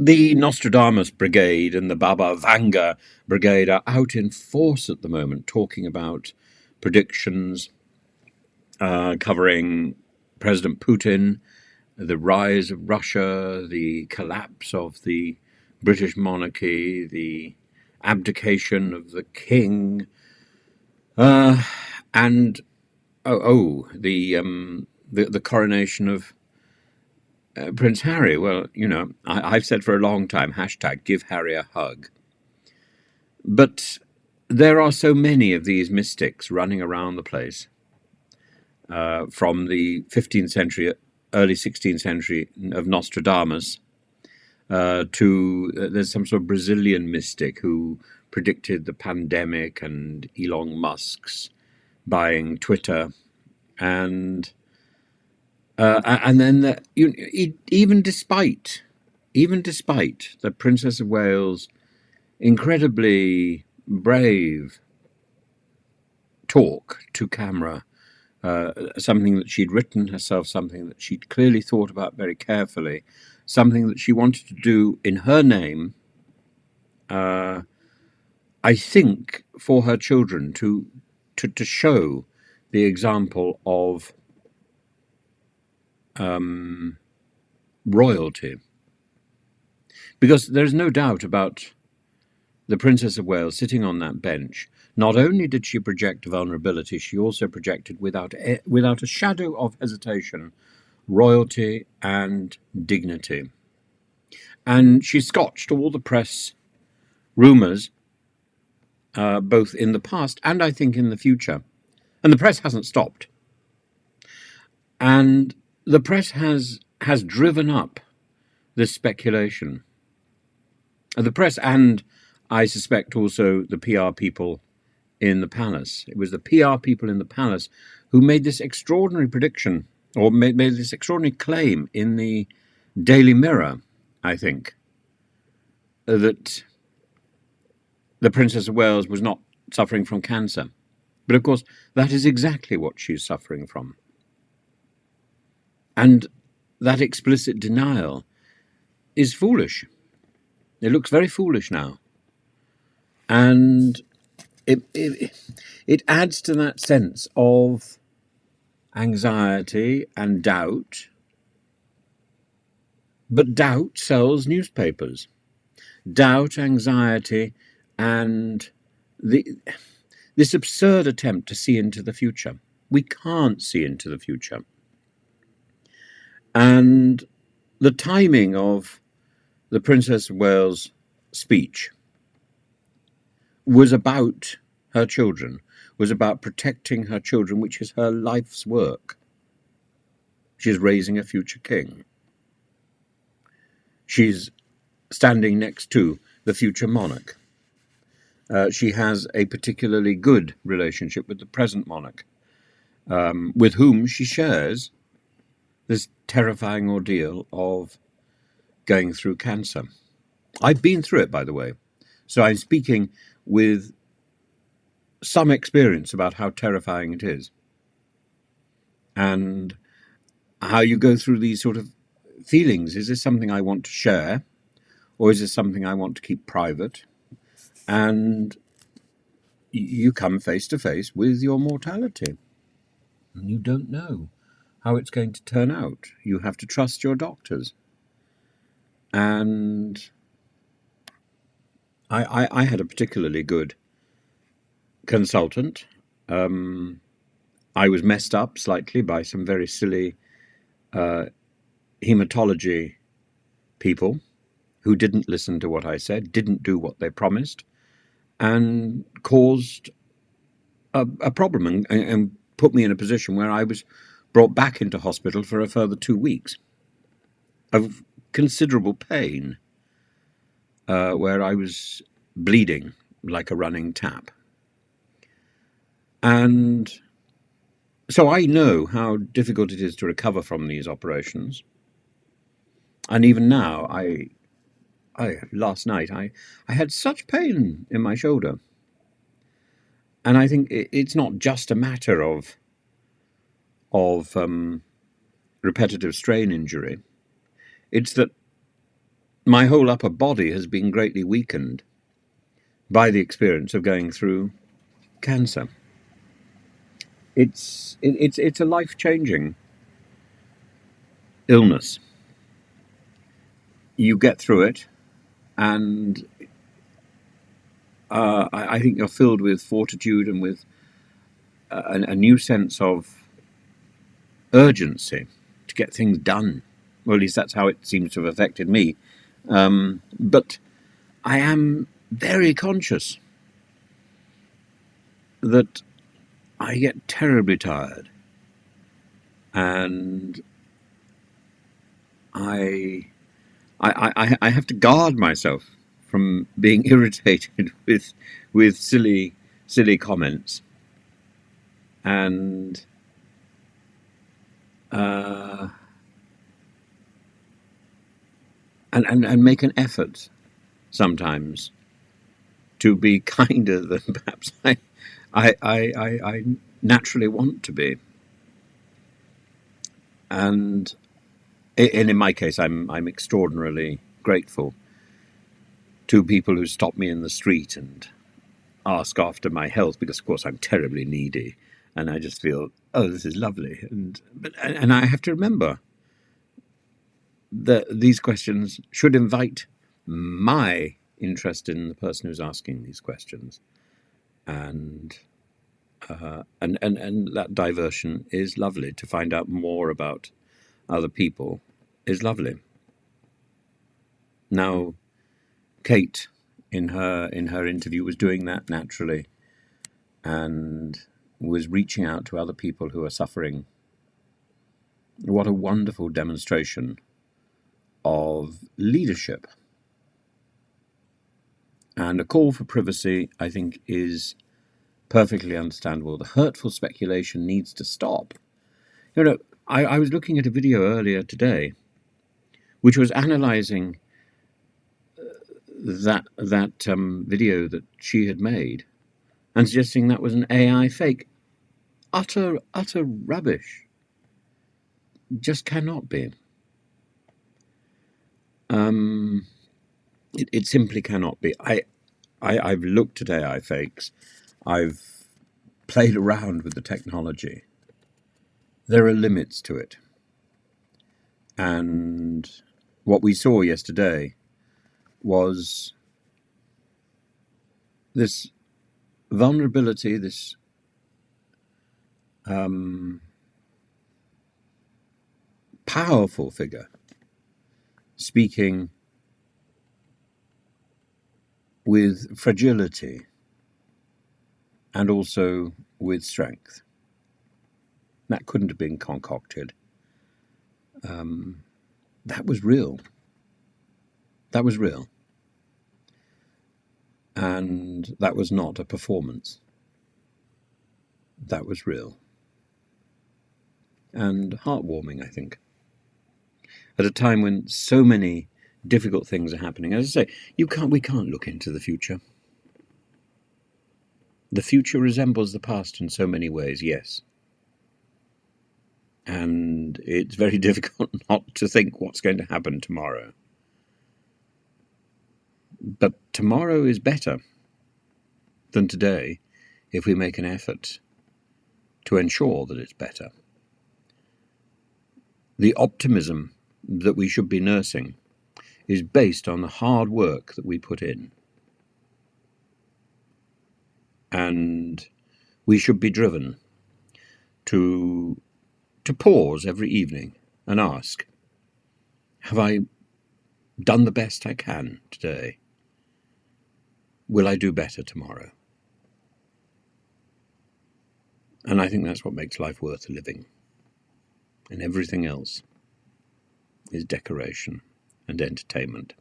The Nostradamus Brigade and the Baba Vanga Brigade are out in force at the moment, talking about predictions covering President Putin, the rise of Russia, the collapse of the British monarchy, the abdication of the king, and the coronation of Prince Harry. Well, I've said for a long time, hashtag give Harry a hug. But there are so many of these mystics running around the place, from the 15th century, early 16th century of Nostradamus, to there's some sort of Brazilian mystic who predicted the pandemic and Elon Musk's buying Twitter, and then even despite the Princess of Wales' incredibly brave talk to camera, something that she'd written herself, something that she'd clearly thought about very carefully, something that she wanted to do in her name, I think for her children to show the example of royalty. Because there's no doubt about the Princess of Wales sitting on that bench. Not only did she project vulnerability, she also projected without a shadow of hesitation royalty and dignity. And she scotched all the press rumours, both in the past and I think in the future. And the press hasn't stopped. And the press has driven up this speculation. The press and, I suspect, also the PR people in the palace. It was the PR people in the palace who made this extraordinary prediction, or made this extraordinary claim in the Daily Mirror, I think, that the Princess of Wales was not suffering from cancer. But of course, that is exactly what she's suffering from. And that explicit denial is foolish. It looks very foolish now. And it adds to that sense of anxiety and doubt. But doubt sells newspapers. Doubt, anxiety, and this absurd attempt to see into the future. We can't see into the future. And the timing of the Princess of Wales' speech was about her children, was about protecting her children, which is her life's work. She's raising a future king. She's standing next to the future monarch. She has a particularly good relationship with the present monarch, with whom she shares this terrifying ordeal of going through cancer. I've been through it, by the way, so I'm speaking with some experience about how terrifying it is and how you go through these sort of feelings. Is this something I want to share, or is this something I want to keep private? And you come face to face with your mortality, and you don't know how it's going to turn out. You have to trust your doctors. And I had a particularly good consultant. I was messed up slightly by some very silly hematology people who didn't listen to what I said, didn't do what they promised, and caused a problem and put me in a position where I was brought back into hospital for a further 2 weeks of considerable pain, where I was bleeding like a running tap. And so I know how difficult it is to recover from these operations. And even now, last night, I had such pain in my shoulder. And I think it's not just a matter of repetitive strain injury. It's that my whole upper body has been greatly weakened by the experience of going through cancer. It's a life-changing illness. You get through it, and I think you're filled with fortitude and with a new sense of urgency to get things done. Well, at least that's how it seems to have affected me. But I am very conscious that I get terribly tired, and I have to guard myself from being irritated with silly comments, and and make an effort sometimes to be kinder than perhaps I naturally want to be. And in my case, I'm extraordinarily grateful to people who stop me in the street and ask after my health, because of course I'm terribly needy, and I just feel, oh, this is lovely, and I have to remember that these questions should invite my interest in the person who's asking these questions, and that diversion is lovely. To find out more about other people is lovely. Now, Kate, in her interview, was doing that naturally, and was reaching out to other people who are suffering. What a wonderful demonstration of leadership. And a call for privacy, I think, is perfectly understandable. The hurtful speculation needs to stop. You know, I was looking at a video earlier today which was analysing that video that she had made and suggesting that was an AI fake. Utter rubbish. Just cannot be. It simply cannot be. I've looked at AI fakes. I've played around with the technology. There are limits to it. And what we saw yesterday was this vulnerability, this powerful figure speaking with fragility and also with strength. That couldn't have been concocted. That was real. That was real. And that was not a performance. That was real. And heartwarming, I think. At a time when so many difficult things are happening. As I say, we can't look into the future. The future resembles the past in so many ways, yes. And it's very difficult not to think what's going to happen tomorrow. But tomorrow is better than today if we make an effort to ensure that it's better. The optimism that we should be nursing is based on the hard work that we put in. And we should be driven to pause every evening and ask, have I done the best I can today? Will I do better tomorrow? And I think that's what makes life worth living. And everything else is decoration and entertainment.